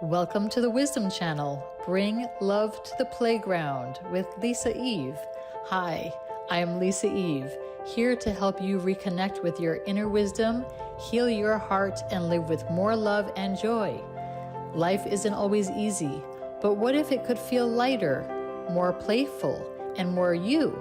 Welcome to the Wisdom Channel. Bring love to the playground with Lisa Eve. Hi, I am Lisa Eve, here to help you reconnect with your inner wisdom, heal your heart, and live with more love and joy. Life isn't always easy, but what if it could feel lighter, more playful, and more you?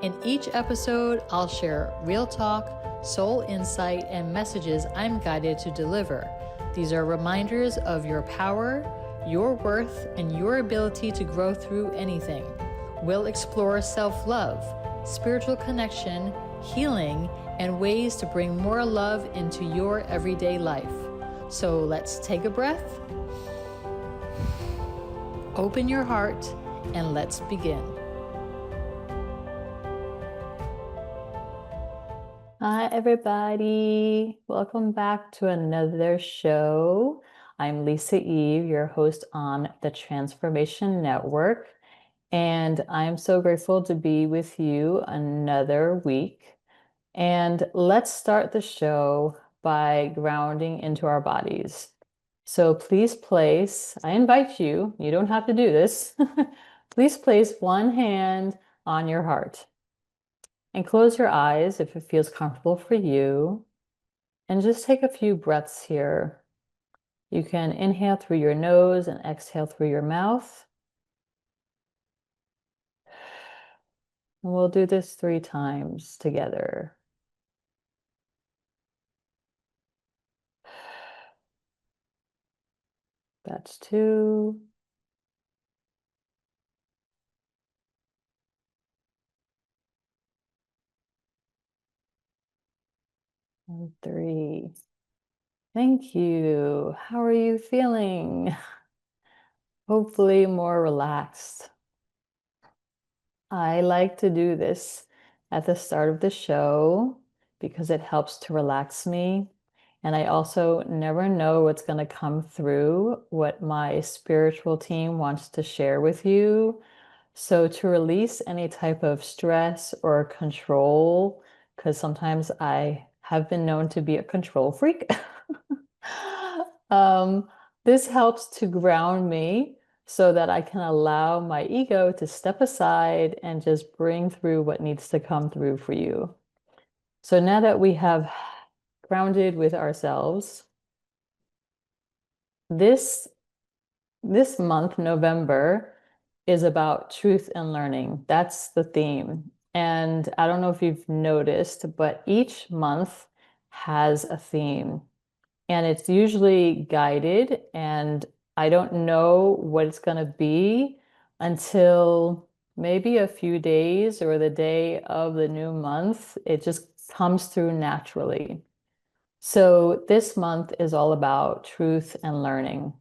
In each episode, I'll share real talk, soul insight, and messages I'm guided to deliver. These are reminders of your power, your worth, and your ability to grow through anything. We'll explore self-love, spiritual connection, healing, and ways to bring more love into your everyday life. So let's take a breath, open your heart, and let's begin. Hi, everybody. Welcome back to another show. I'm Lisa Eve, your host on the Transformation Network, and I'm so grateful to be with you another week. And let's start the show by grounding into our bodies. So please place, I invite you, you don't have to do this, please place one hand on your heart. And close your eyes if it feels comfortable for you. And just take a few breaths here. You can inhale through your nose and exhale through your mouth. And we'll do this 3 times together. That's 2. And 3. Thank you. How are you feeling? Hopefully more relaxed. I like to do this at the start of the show because it helps to relax me. And I also never know what's going to come through, what my spiritual team wants to share with you. So to release any type of stress or control, because sometimes I have been known to be a control freak, um, this helps to ground me so that I can allow my ego to step aside and just bring through what needs to come through for you. So now that we have grounded with ourselves, this month, November, is about truth and learning. That's the theme. And I don't know if you've noticed, but each month has a theme. And it's usually guided, and I don't know what it's going to be until maybe a few days or the day of the new month. It just comes through naturally. So this month is all about truth and learning.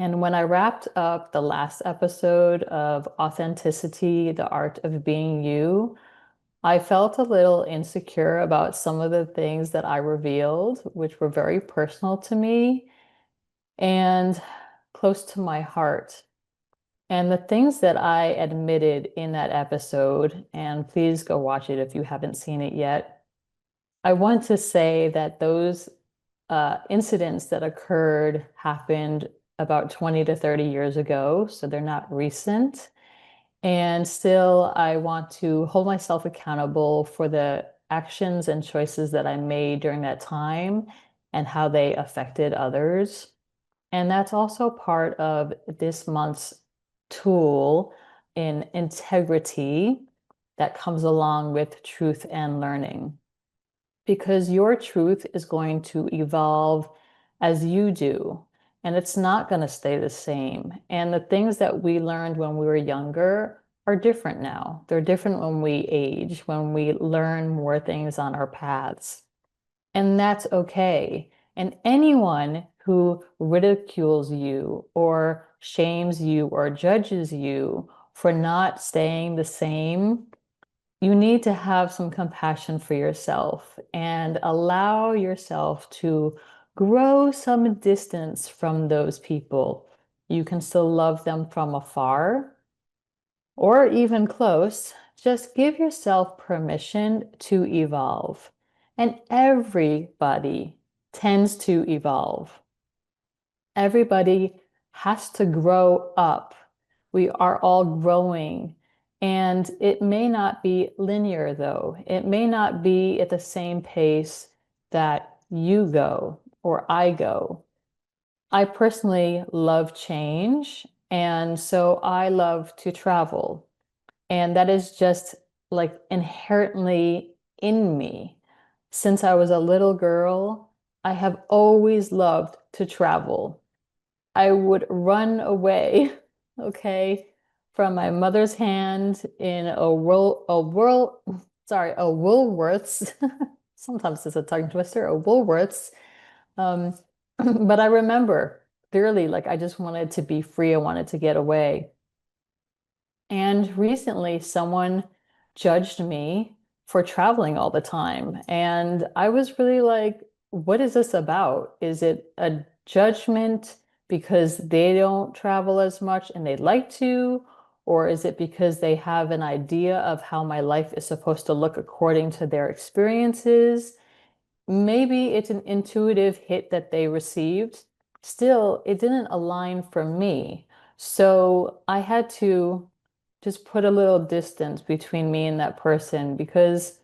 And when I wrapped up the last episode of Authenticity, the Art of Being You, I felt a little insecure about some of the things that I revealed, which were very personal to me and close to my heart. And the things that I admitted in that episode, and please go watch it if you haven't seen it yet, I want to say that those incidents that occurred happened about 20 to 30 years ago, so they're not recent. And still, I want to hold myself accountable for the actions and choices that I made during that time and how they affected others. And that's also part of this month's tool in integrity that comes along with truth and learning. Because your truth is going to evolve as you do, and it's not going to stay the same. And the things that we learned when we were younger are different now. They're different when we age, when we learn more things on our paths. And that's okay. And anyone who ridicules you or shames you or judges you for not staying the same, you need to have some compassion for yourself and allow yourself to grow some distance from those people. You can still love them from afar or even close. Just give yourself permission to evolve. And everybody tends to evolve. Everybody has to grow up. We are all growing. And it may not be linear, though. It may not be at the same pace that you go or I go. I personally love change. And so I love to travel. And that is just like inherently in me. Since I was a little girl, I have always loved to travel. I would run away, okay, from my mother's hand in a Woolworths. Sometimes it's a tongue twister, a Woolworths. Um, but I remember clearly, like I just wanted to be free. I wanted to get away. And recently, someone judged me for traveling all the time. And I was really like, what is this about? Is it a judgment because they don't travel as much and they'd like to? Or is it because they have an idea of how my life is supposed to look according to their experiences? Maybe it's an intuitive hit that they received. Still, it didn't align for me. So I had to just put a little distance between me and that person because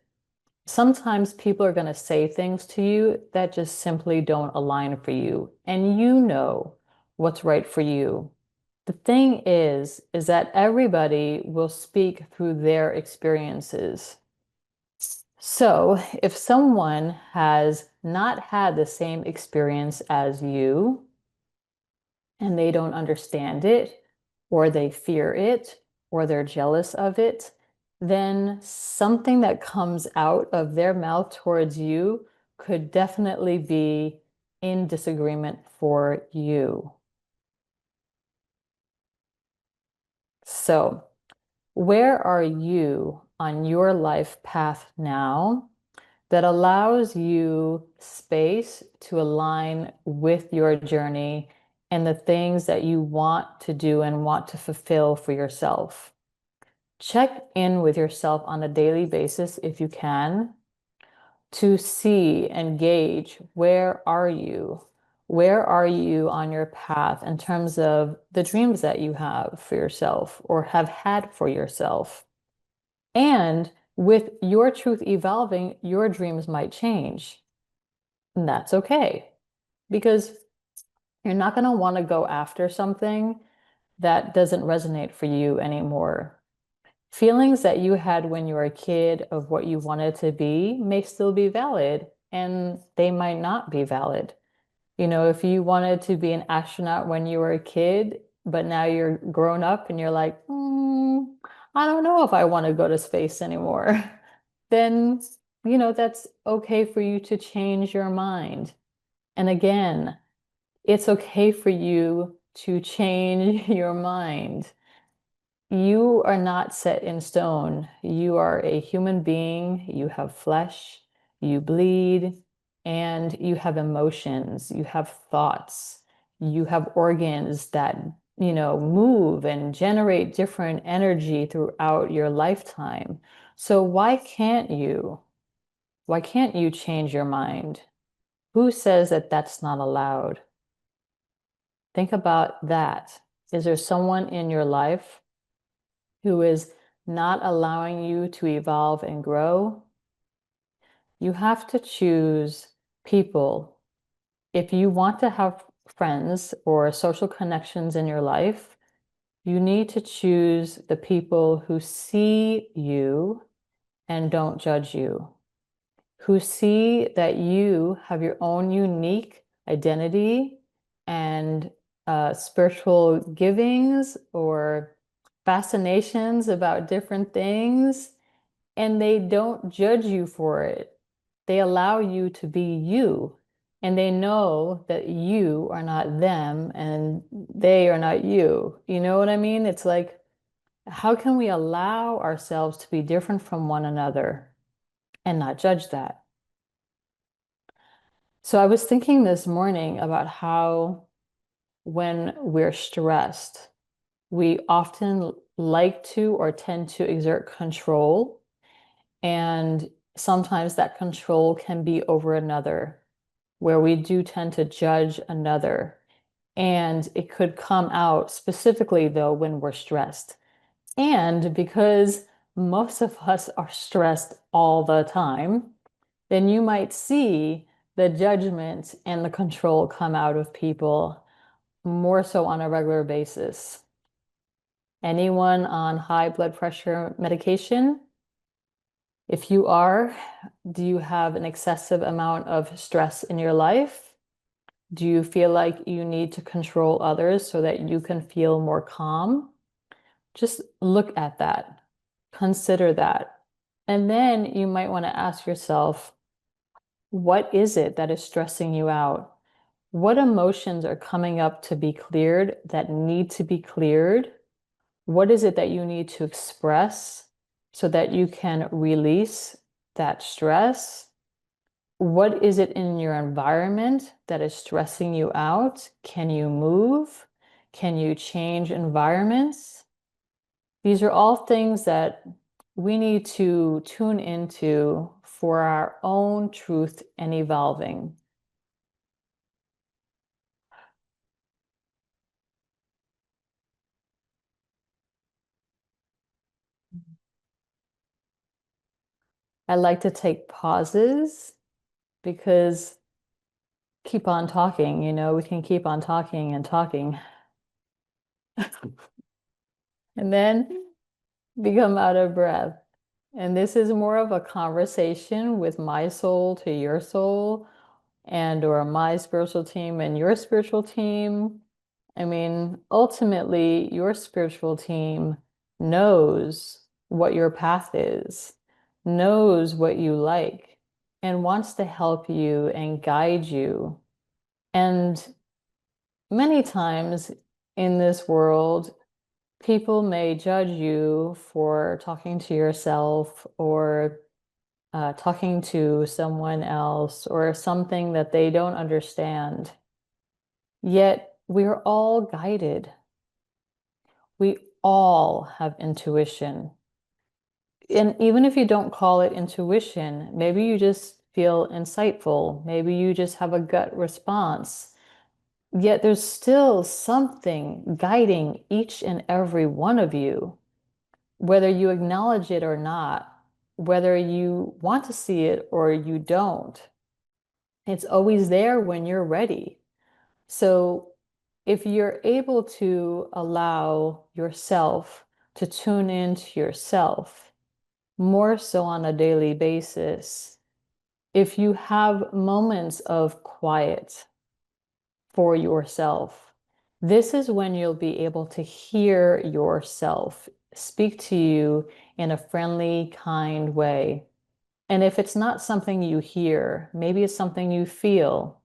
sometimes people are going to say things to you that just simply don't align for you. And you know what's right for you. The thing is that everybody will speak through their experiences. So, if someone has not had the same experience as you and they don't understand it, or they fear it, or they're jealous of it, then something that comes out of their mouth towards you could definitely be in disagreement for you. So, where are you on your life path now that allows you space to align with your journey and the things that you want to do and want to fulfill for yourself? Check in with yourself on a daily basis if you can to see and gauge where are you? Where are you on your path in terms of the dreams that you have for yourself or have had for yourself? And with your truth evolving, your dreams might change. And that's okay because you're not going to want to go after something that doesn't resonate for you anymore. Feelings that you had when you were a kid of what you wanted to be may still be valid, and they might not be valid. You know, if you wanted to be an astronaut when you were a kid, but now you're grown up and you're like, I don't know if I want to go to space anymore, then, that's okay for you to change your mind. And again, it's okay for you to change your mind. You are not set in stone. You are a human being. You have flesh, you bleed, and you have emotions. You have thoughts. You have organs that, move and generate different energy throughout your lifetime. So why can't you? Why can't you change your mind? Who says that that's not allowed? Think about that. Is there someone in your life who is not allowing you to evolve and grow? You have to choose people. If you want to have friends or social connections in your life, you need to choose the people who see you and don't judge you, who see that you have your own unique identity and spiritual givings or fascinations about different things, and they don't judge you for it. They allow you to be you, and they know that you are not them and they are not you. You know what I mean? It's like, how can we allow ourselves to be different from one another and not judge that? So I was thinking this morning about how when we're stressed, we often like to or tend to exert control. And sometimes that control can be over another, where we do tend to judge another. And it could come out specifically, though, when we're stressed. And because most of us are stressed all the time, then you might see the judgment and the control come out of people more so on a regular basis. Anyone on high blood pressure medication? If you are, do you have an excessive amount of stress in your life? Do you feel like you need to control others so that you can feel more calm? Just look at that. Consider that. And then you might want to ask yourself, what is it that is stressing you out? What emotions are coming up to be cleared that need to be cleared? What is it that you need to express so that you can release that stress? What is it in your environment that is stressing you out? Can you move? Can you change environments? These are all things that we need to tune into for our own truth and evolving. I like to take pauses because keep on talking, we can keep on talking and talking and then become out of breath. And this is more of a conversation with my soul to your soul and or my spiritual team and your spiritual team. I mean, ultimately, your spiritual team knows what your path is, knows what you like, and wants to help you and guide you. And many times in this world, people may judge you for talking to yourself or talking to someone else or something that they don't understand. Yet we're all guided. We all have intuition. And even if you don't call it intuition, maybe you just feel insightful. Maybe you just have a gut response. Yet there's still something guiding each and every one of you, whether you acknowledge it or not, whether you want to see it or you don't. It's always there when you're ready. So if you're able to allow yourself to tune into yourself more so on a daily basis, if you have moments of quiet for yourself, this is when you'll be able to hear yourself speak to you in a friendly, kind way. And if it's not something you hear, maybe it's something you feel.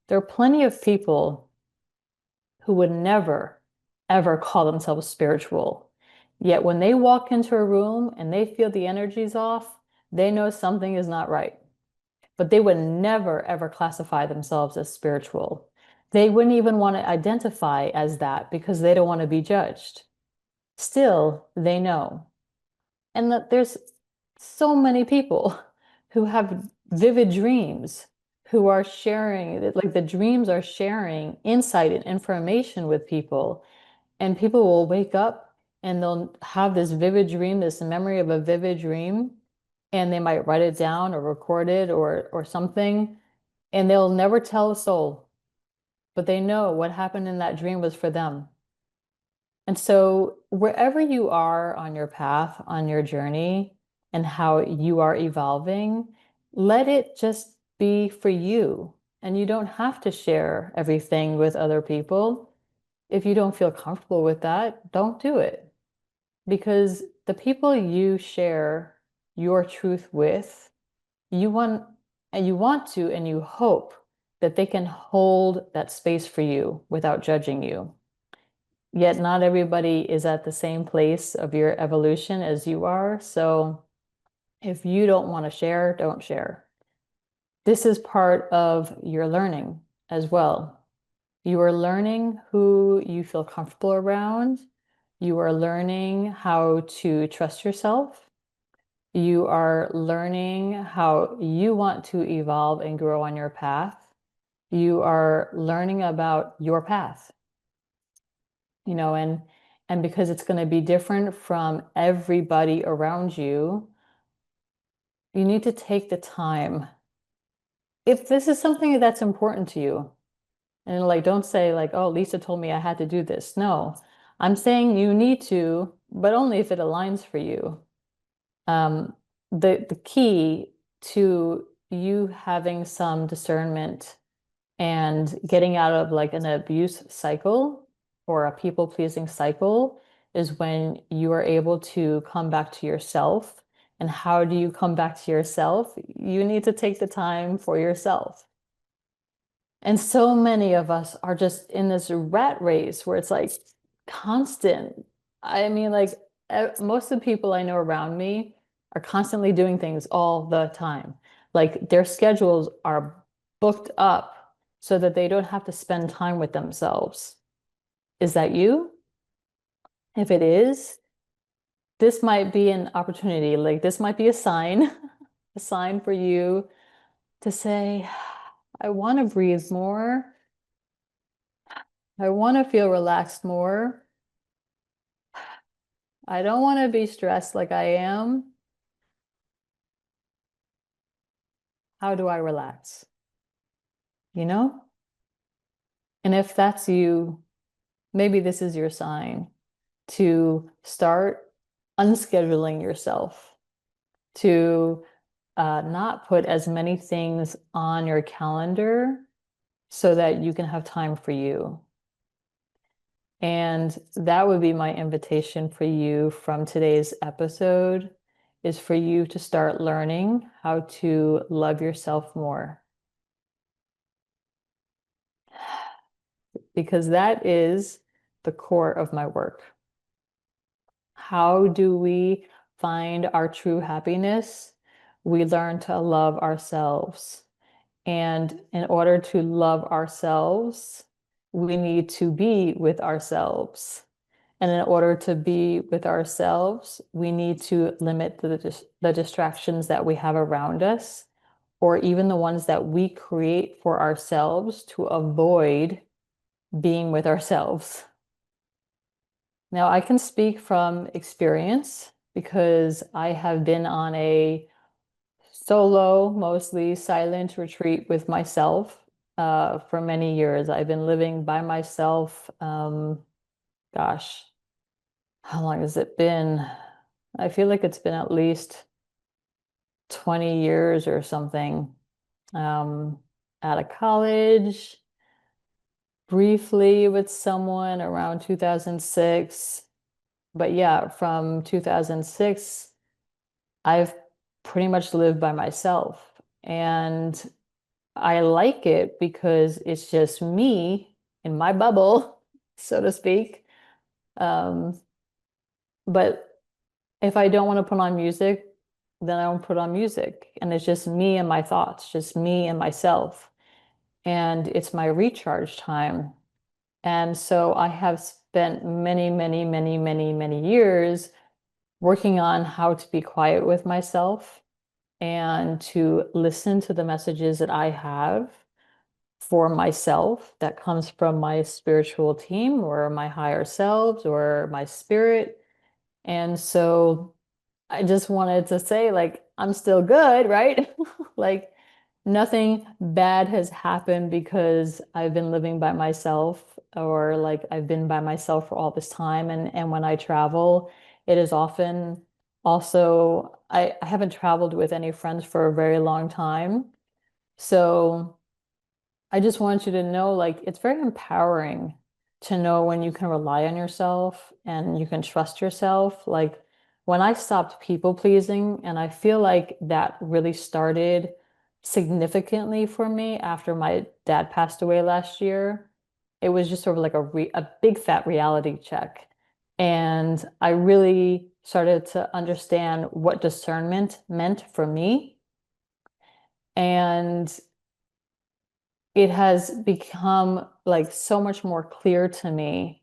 There are plenty of people who would never, ever call themselves spiritual. Yet when they walk into a room and they feel the energy's off, they know something is not right. But they would never, ever classify themselves as spiritual. They wouldn't even want to identify as that because they don't want to be judged. Still, they know. And that there's so many people who have vivid dreams who are sharing, like the dreams are sharing insight and information with people. And people will wake up and they'll have this vivid dream, this memory of a vivid dream, and they might write it down or record it or something, and they'll never tell a soul, but they know what happened in that dream was for them. And so, wherever you are on your path, on your journey, and how you are evolving, let it just be for you. And you don't have to share everything with other people. If you don't feel comfortable with that, don't do it. Because the people you share your truth with, you want and you want to and you hope that they can hold that space for you without judging you. Yet not everybody is at the same place of your evolution as you are. So if you don't want to share, don't share. This is part of your learning as well. You are learning who you feel comfortable around. You are learning how to trust yourself. You are learning how you want to evolve and grow on your path. You are learning about your path, and because it's going to be different from everybody around you, you need to take the time. If this is something that's important to you, and like, don't say like, oh, Lisa told me I had to do this. No, I'm saying you need to, but only if it aligns for you. Um, the key to you having some discernment and getting out of like an abuse cycle or a people-pleasing cycle is when you are able to come back to yourself. And how do you come back to yourself? You need to take the time for yourself. And so many of us are just in this rat race where it's like constant. I mean, like most of the people I know around me are constantly doing things all the time. Like their schedules are booked up so that they don't have to spend time with themselves. Is that you? If it is, this might be an opportunity. Like this might be a sign, a sign for you to say, I want to breathe more. I want to feel relaxed more. I don't want to be stressed like I am. How do I relax? You know? And if that's you, maybe this is your sign to start unscheduling yourself, to not put as many things on your calendar so that you can have time for you. And that would be my invitation for you from today's episode is for you to start learning how to love yourself more. Because that is the core of my work. How do we find our true happiness? We learn to love ourselves. And in order to love ourselves, we need to be with ourselves. And in order to be with ourselves, we need to limit the distractions that we have around us, or even the ones that we create for ourselves to avoid being with ourselves. Now, I can speak from experience because I have been on a solo, mostly silent retreat with myself for many years. I've been living by myself. Gosh, how long has it been? I feel like it's been at least 20 years or something. Um, Out of college, briefly with someone around 2006. But yeah, from 2006, I've pretty much lived by myself. And I like it because it's just me in my bubble, so to speak. Um, but if I don't want to put on music, then I don't put on music. And it's just me and my thoughts, just me and myself. And it's my recharge time. And so I have spent many, many, many, many, many years working on how to be quiet with myself and to listen to the messages that I have for myself that comes from my spiritual team or my higher selves or my spirit. And so I just wanted to say, like, I'm still good, right? Like, nothing bad has happened because I've been living by myself or like I've been by myself for all this time. And when I travel, it is often also, I haven't traveled with any friends for a very long time. So I just want you to know, like, it's very empowering to know when you can rely on yourself and you can trust yourself. Like, when I stopped people pleasing, and I feel like that really started significantly for me after my dad passed away last year. It was just sort of like a big fat reality check. And I really started to understand what discernment meant for me. And it has become like so much more clear to me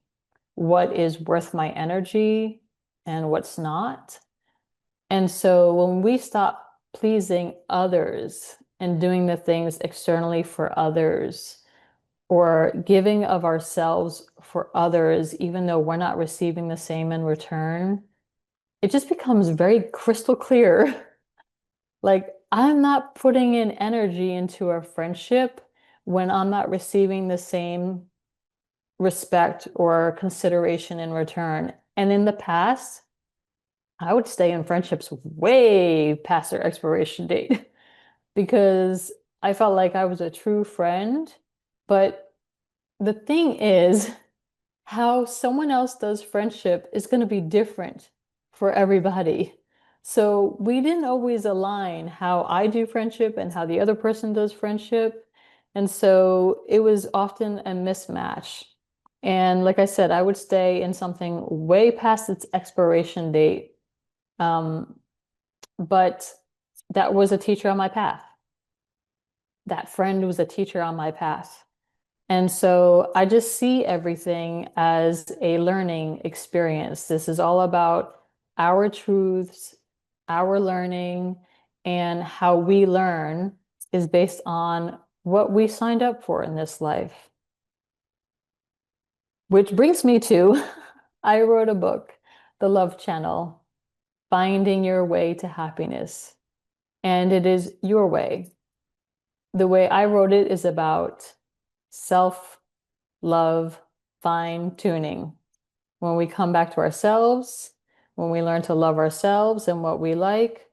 what is worth my energy and what's not. And so when we stop pleasing others and doing the things externally for others, or giving of ourselves for others, even though we're not receiving the same in return, it just becomes very crystal clear. Like, I'm not putting in energy into a friendship when I'm not receiving the same respect or consideration in return. And in the past, I would stay in friendships way past their expiration date because I felt like I was a true friend. But the thing is, how someone else does friendship is going to be different for everybody. So we didn't always align how I do friendship and how the other person does friendship. And so it was often a mismatch. And like I said, I would stay in something way past its expiration date. Um, but that was a teacher on my path. That friend was a teacher on my path. And so I just see everything as a learning experience. This is all about our truths, our learning, and how we learn is based on what we signed up for in this life. Which brings me to I wrote a book, The Love Channel, Finding Your Way to Happiness. And it is your way. The way I wrote it is about self love, fine tuning. When we come back to ourselves, when we learn to love ourselves and what we like,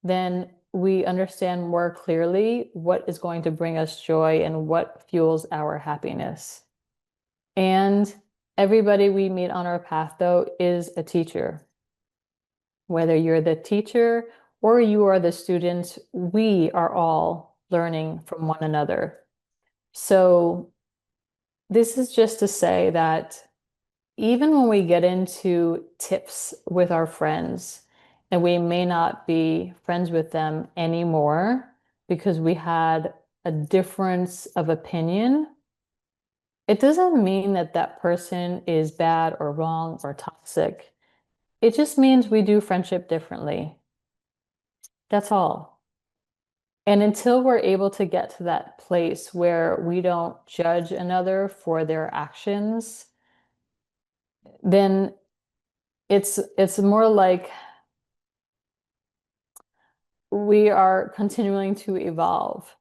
then we understand more clearly what is going to bring us joy and what fuels our happiness. And everybody we meet on our path, though, is a teacher. Whether you're the teacher or you are the student, we are all learning from one another. So, this is just to say that even when we get into tips with our friends and we may not be friends with them anymore because we had a difference of opinion, it doesn't mean that that person is bad or wrong or toxic. It just means we do friendship differently. That's all. And until we're able to get to that place where we don't judge another for their actions, then it's more like we are continuing to evolve.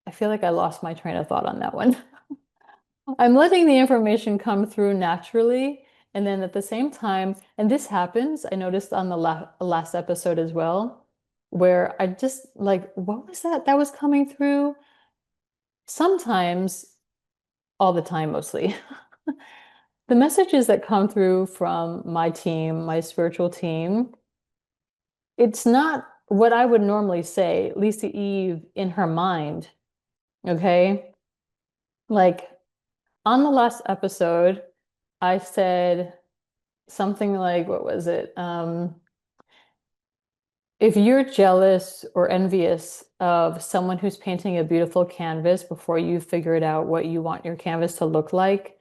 I feel like I lost my train of thought on that one. I'm letting the information come through naturally. And then at the same time, and this happens, I noticed on the last episode as well, where I just like, what was that that was coming through? Sometimes, all the time mostly. The messages that come through from my team, my spiritual team, it's not what I would normally say, Lisa Eve in her mind. Okay. Like on the last episode, I said something like, what was it? If you're jealous or envious of someone who's painting a beautiful canvas before you figured out what you want your canvas to look like,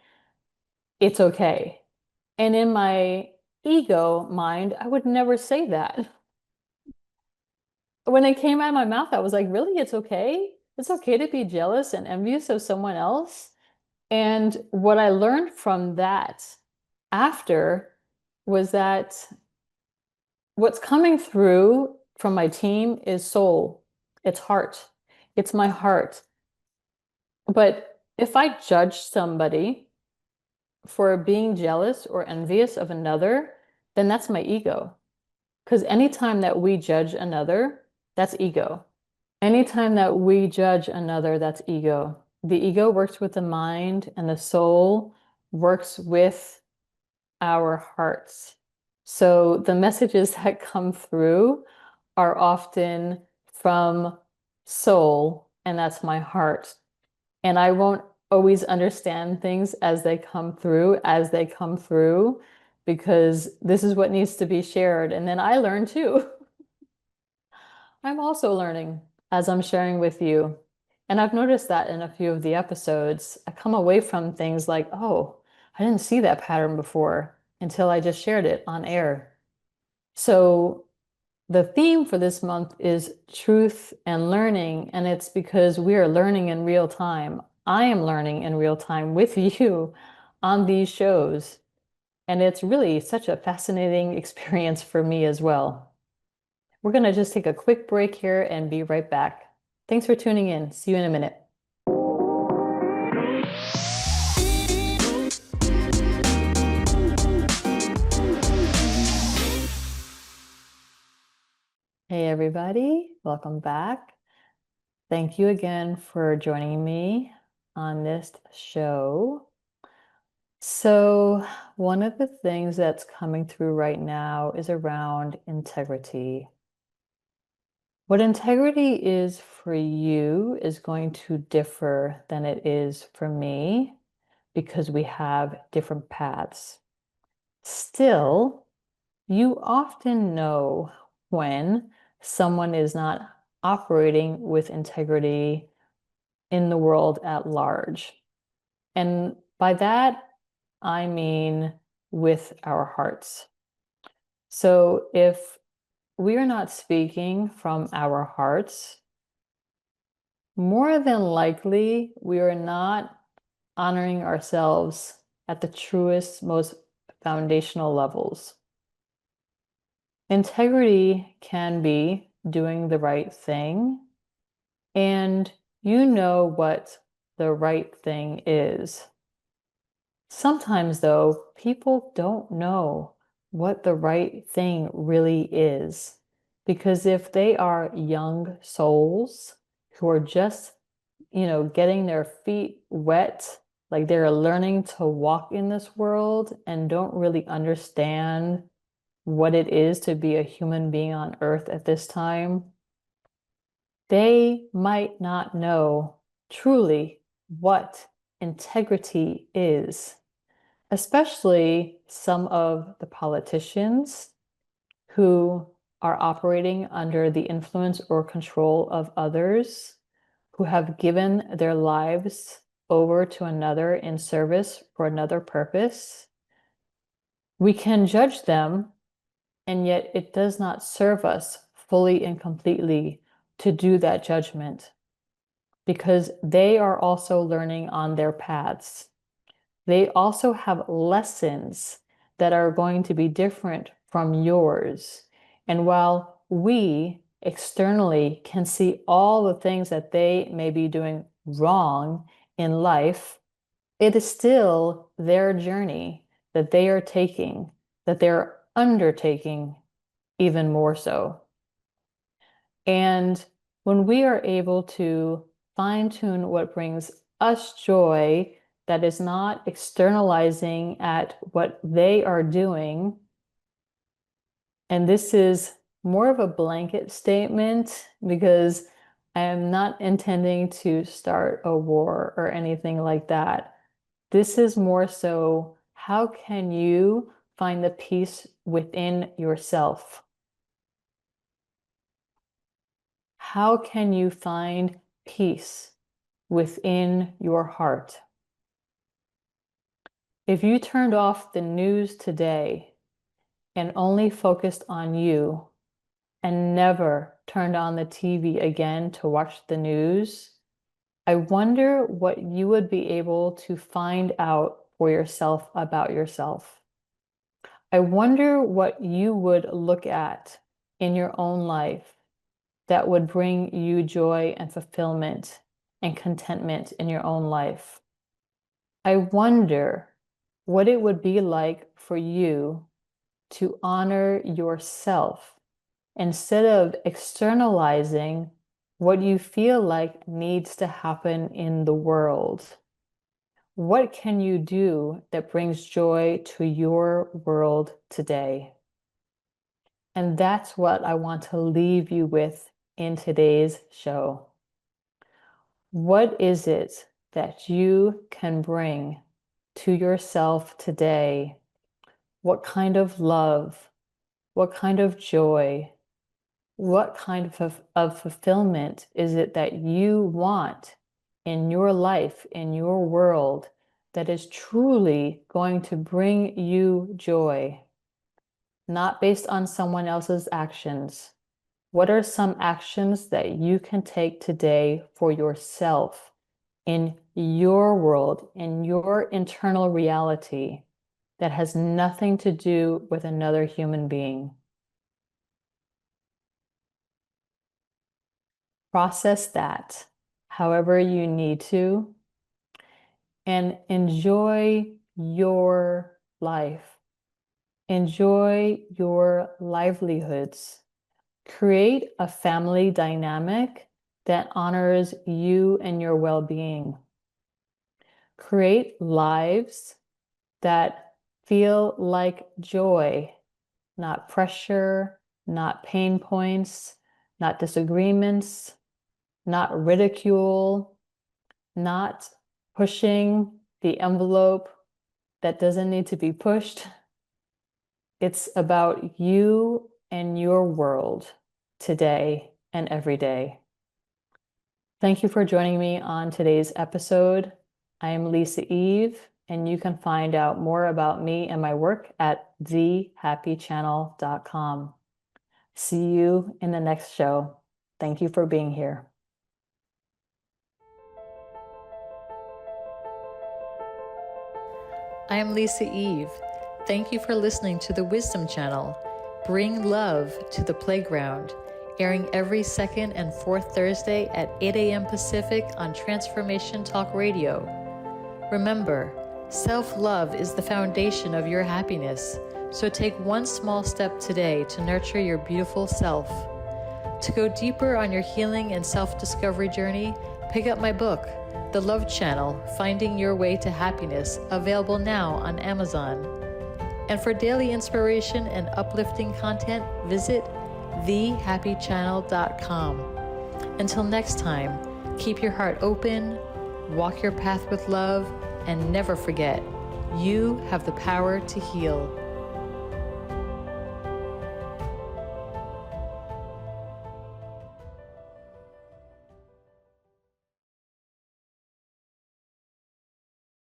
it's okay. And in my ego mind, I would never say that. When it came out of my mouth, I was like, really? It's okay? It's okay to be jealous and envious of someone else? And what I learned from that after was that what's coming through from my team is soul, it's heart, it's my heart. But if I judge somebody for being jealous or envious of another, then that's my ego. Because anytime that we judge another, that's ego. Anytime that we judge another, that's ego. The ego works with the mind, and the soul works with our hearts. So the messages that come through are often from soul, and that's my heart. And I won't always understand things as they come through, because this is what needs to be shared. And then I learn too. I'm also learning as I'm sharing with you. And I've noticed that in a few of the episodes, I come away from things like, oh, I didn't see that pattern before until I just shared it on air. So the theme for this month is truth and learning, and it's because we are learning in real time. I am learning in real time with you on these shows. And it's really such a fascinating experience for me as well. We're going to just take a quick break here and be right back. Thanks for tuning in. See you in a minute. Hey, everybody. Welcome back. Thank you again for joining me on this show. So, one of the things that's coming through right now is around integrity. What integrity is for you is going to differ than it is for me because we have different paths. Still, you often know when someone is not operating with integrity in the world at large. And by that, I mean with our hearts. So if we are not speaking from our hearts, more than likely, we are not honoring ourselves at the truest, most foundational levels. Integrity can be doing the right thing, and you know what the right thing is. Sometimes, though, people don't know what the right thing really is. Because if they are young souls who are just, getting their feet wet, like they're learning to walk in this world and don't really understand what it is to be a human being on earth at this time, they might not know truly what integrity is. Especially some of the politicians who are operating under the influence or control of others, who have given their lives over to another in service for another purpose. We can judge them, and yet it does not serve us fully and completely to do that judgment because they are also learning on their paths. They also have lessons that are going to be different from yours. And while we externally can see all the things that they may be doing wrong in life, it is still their journey that they are taking, that they're undertaking even more so. And when we are able to fine tune what brings us joy, that is not externalizing at what they are doing, and this is more of a blanket statement because I am not intending to start a war or anything like that. This is more so, how can you find the peace within yourself? How can you find peace within your heart? If you turned off the news today and only focused on you and never turned on the TV again to watch the news, I wonder what you would be able to find out for yourself about yourself. I wonder what you would look at in your own life that would bring you joy and fulfillment and contentment in your own life. I wonder what it would be like for you to honor yourself instead of externalizing what you feel like needs to happen in the world. What can you do that brings joy to your world today? And that's what I want to leave you with in today's show. What is it that you can bring to yourself today? What kind of love? What kind of joy? What kind of fulfillment is it that you want in your life, in your world, that is truly going to bring you joy? Not based on someone else's actions. What are some actions that you can take today for yourself in your world, in your internal reality that has nothing to do with another human being. Process that however you need to and enjoy your life. Enjoy your livelihoods. Create a family dynamic that honors you and your well-being. Create lives that feel like joy, not pressure, not pain points, not disagreements, not ridicule, not pushing the envelope that doesn't need to be pushed. It's about you and your world today and every day. Thank you for joining me on today's episode. I am Lisa Eve, and you can find out more about me and my work at thehappychannel.com. See you in the next show. Thank you for being here. I am Lisa Eve. Thank you for listening to the Wisdom Channel. Bring love to the playground, airing every second and fourth Thursday at 8 a.m. Pacific on Transformation Talk Radio. Remember, self-love is the foundation of your happiness, so take one small step today to nurture your beautiful self. To go deeper on your healing and self-discovery journey, pick up my book, The Love Channel, Finding Your Way to Happiness, available now on Amazon. And for daily inspiration and uplifting content, visit thehappychannel.com. Until next time, keep your heart open, walk your path with love, and never forget, you have the power to heal.